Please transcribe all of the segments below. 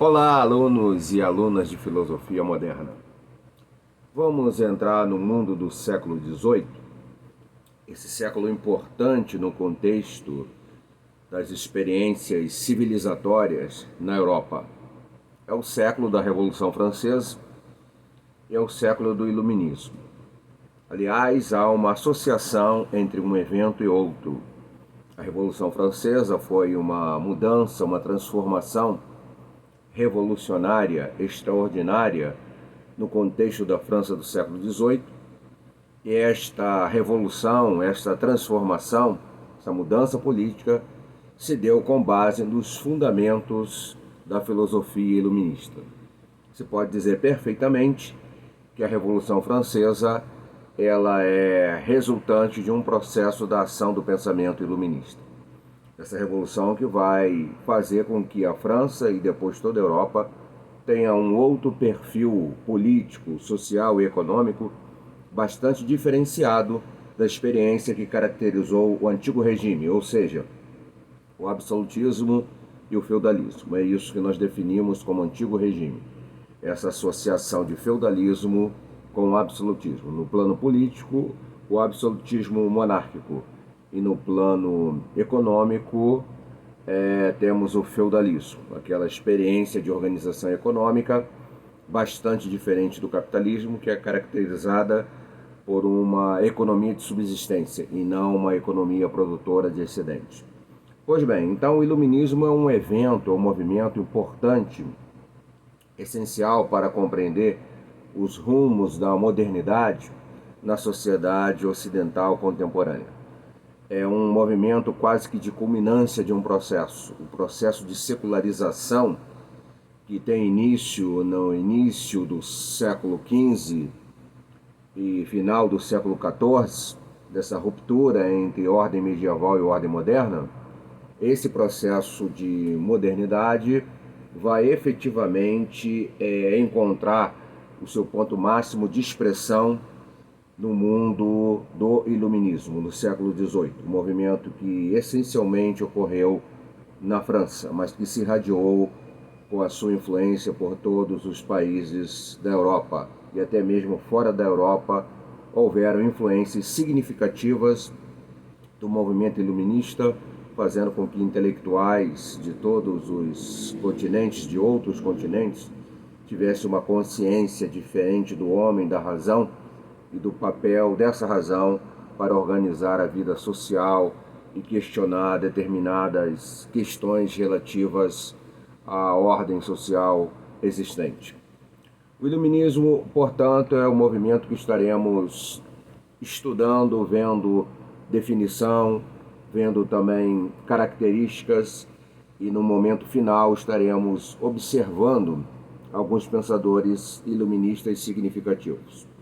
Olá, alunos e alunas de filosofia moderna. Vamos entrar no mundo do século XVIII, esse século importante no contexto das experiências civilizatórias na Europa. É o século da Revolução Francesa e é o século do Iluminismo. Aliás, há uma associação entre um evento e outro. A Revolução Francesa foi uma mudança, uma transformação revolucionária, extraordinária, no contexto da França do século XVIII. E esta revolução, esta transformação, essa mudança política, se deu com base nos fundamentos da filosofia iluminista. Se pode dizer perfeitamente que a Revolução Francesa ela é resultante de um processo da ação do pensamento iluminista. Essa revolução que vai fazer com que a França e depois toda a Europa tenha um outro perfil político, social e econômico bastante diferenciado da experiência que caracterizou o antigo regime, ou seja, o absolutismo e o feudalismo. É isso que nós definimos como antigo regime. Essa associação de feudalismo com o absolutismo. No plano político, o absolutismo monárquico. E no plano econômico, temos o feudalismo, aquela experiência de organização econômica bastante diferente do capitalismo, que é caracterizada por uma economia de subsistência e não uma economia produtora de excedentes. Pois bem, então o iluminismo é um evento, um movimento importante, essencial para compreender os rumos da modernidade na sociedade ocidental contemporânea. É um movimento quase que de culminância de um processo, o processo de secularização que tem início no início do século XV e final do século XIV, dessa ruptura entre ordem medieval e ordem moderna. Esse processo de modernidade vai efetivamente encontrar o seu ponto máximo de expressão no mundo do iluminismo, no século XVIII, um movimento que essencialmente ocorreu na França, mas que se irradiou com a sua influência por todos os países da Europa e até mesmo fora da Europa houveram influências significativas do movimento iluminista, fazendo com que intelectuais de todos os continentes, de outros continentes, tivessem uma consciência diferente do homem, da razão, e do papel dessa razão para organizar a vida social e questionar determinadas questões relativas à ordem social existente. O iluminismo, portanto, é um movimento que estaremos estudando, vendo definição, vendo também características e no momento final estaremos observando alguns pensadores iluministas significativos.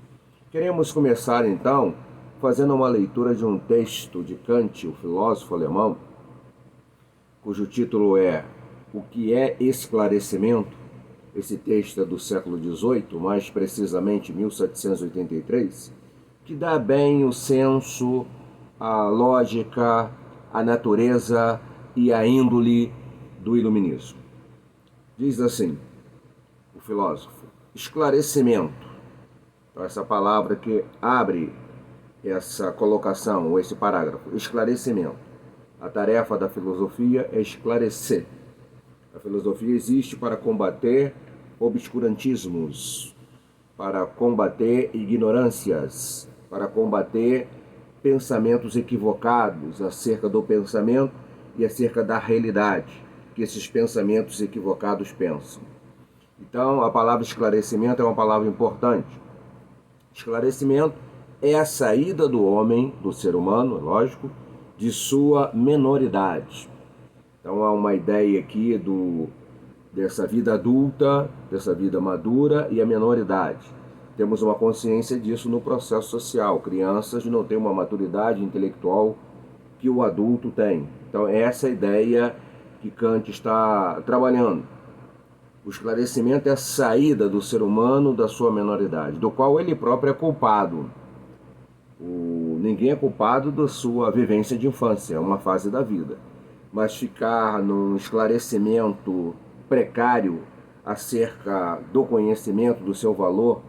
Queremos começar, então, fazendo uma leitura de um texto de Kant, o filósofo alemão, cujo título é O que é esclarecimento? Esse texto é do século XVIII, mais precisamente 1783, que dá bem o senso, a lógica, a natureza e a índole do iluminismo. Diz assim, o filósofo, esclarecimento. Então, essa palavra que abre essa colocação, ou esse parágrafo, esclarecimento. A tarefa da filosofia é esclarecer. A filosofia existe para combater obscurantismos, para combater ignorâncias, para combater pensamentos equivocados acerca do pensamento e acerca da realidade que esses pensamentos equivocados pensam. Então, a palavra esclarecimento é uma palavra importante. Esclarecimento é a saída do homem, do ser humano, lógico, de sua menoridade. Então há uma ideia aqui dessa vida adulta, dessa vida madura e a menoridade. Temos uma consciência disso no processo social. Crianças não têm uma maturidade intelectual que o adulto tem. Então essa é a ideia que Kant está trabalhando. O esclarecimento é a saída do ser humano da sua menoridade, do qual ele próprio é culpado. Ninguém é culpado da sua vivência de infância, é uma fase da vida. Mas ficar num esclarecimento precário acerca do conhecimento, do seu valor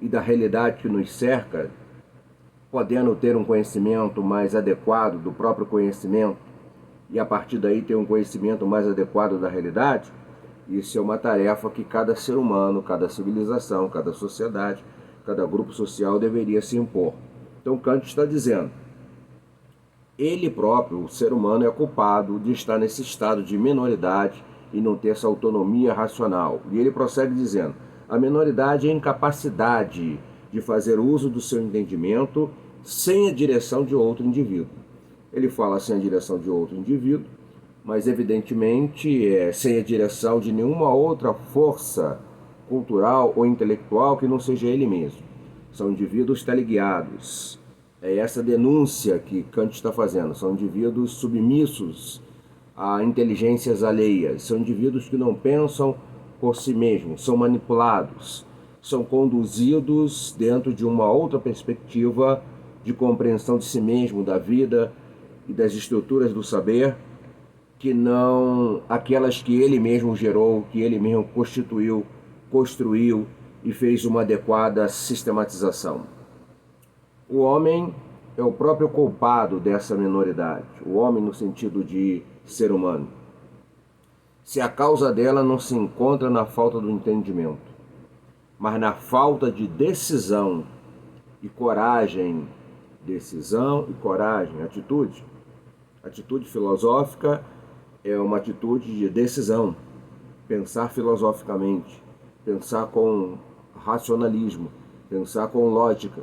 e da realidade que nos cerca, podendo ter um conhecimento mais adequado do próprio conhecimento e a partir daí ter um conhecimento mais adequado da realidade, isso é uma tarefa que cada ser humano, cada civilização, cada sociedade, cada grupo social deveria se impor. Então Kant está dizendo, ele próprio, o ser humano, é culpado de estar nesse estado de minoridade e não ter essa autonomia racional. E ele prossegue dizendo, a minoridade é a incapacidade de fazer uso do seu entendimento sem a direção de outro indivíduo. Ele fala sem a direção de outro indivíduo, mas evidentemente sem a direção de nenhuma outra força cultural ou intelectual que não seja ele mesmo. São indivíduos teleguiados. É essa denúncia que Kant está fazendo. São indivíduos submissos a inteligências alheias. São indivíduos que não pensam por si mesmos, são manipulados, são conduzidos dentro de uma outra perspectiva de compreensão de si mesmo, da vida e das estruturas do saber, que não aquelas que ele mesmo gerou, que ele mesmo constituiu, construiu e fez uma adequada sistematização. O homem é o próprio culpado dessa minoridade, o homem no sentido de ser humano. Se a causa dela não se encontra na falta do entendimento, mas na falta de decisão e coragem, atitude. Atitude filosófica é uma atitude de decisão, pensar filosoficamente, pensar com racionalismo, pensar com lógica,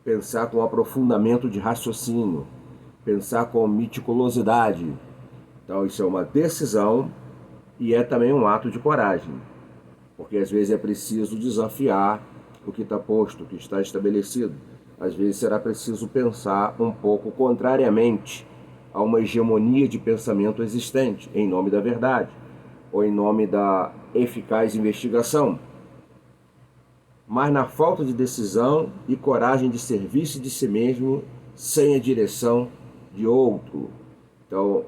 pensar com aprofundamento de raciocínio, pensar com meticulosidade. Então isso é uma decisão e é também um ato de coragem, porque às vezes é preciso desafiar o que está posto, o que está estabelecido. Às vezes será preciso pensar um pouco contrariamente a uma hegemonia de pensamento existente, em nome da verdade, ou em nome da eficaz investigação. Mas na falta de decisão e coragem de serviço de si mesmo, sem a direção de outro. Então,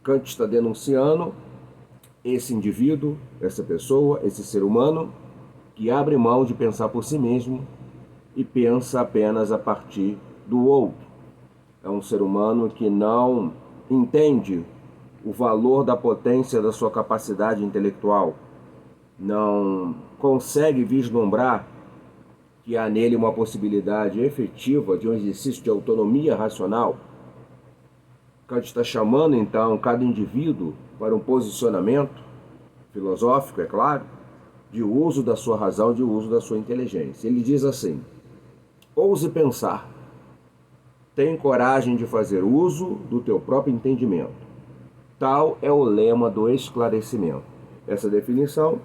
Kant está denunciando esse indivíduo, essa pessoa, esse ser humano, que abre mão de pensar por si mesmo e pensa apenas a partir do outro. É um ser humano que não entende o valor da potência da sua capacidade intelectual, não consegue vislumbrar que há nele uma possibilidade efetiva de um exercício de autonomia racional. Kant está chamando então cada indivíduo para um posicionamento filosófico, é claro, de uso da sua razão, de uso da sua inteligência. Ele diz assim, ouse pensar, tem coragem de fazer uso do teu próprio entendimento. Tal é o lema do esclarecimento. Essa definição,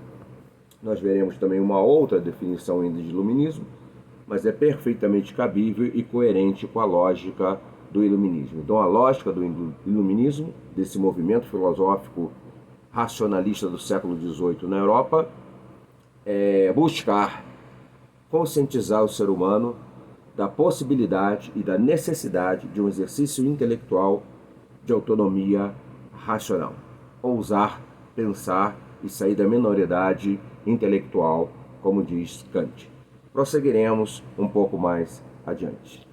nós veremos também uma outra definição ainda de iluminismo, mas é perfeitamente cabível e coerente com a lógica do iluminismo. Então a lógica do iluminismo, desse movimento filosófico racionalista do século XVIII na Europa, é buscar conscientizar o ser humano da possibilidade e da necessidade de um exercício intelectual de autonomia racional. Ousar, pensar e sair da minoridade intelectual, como diz Kant. Prosseguiremos um pouco mais adiante.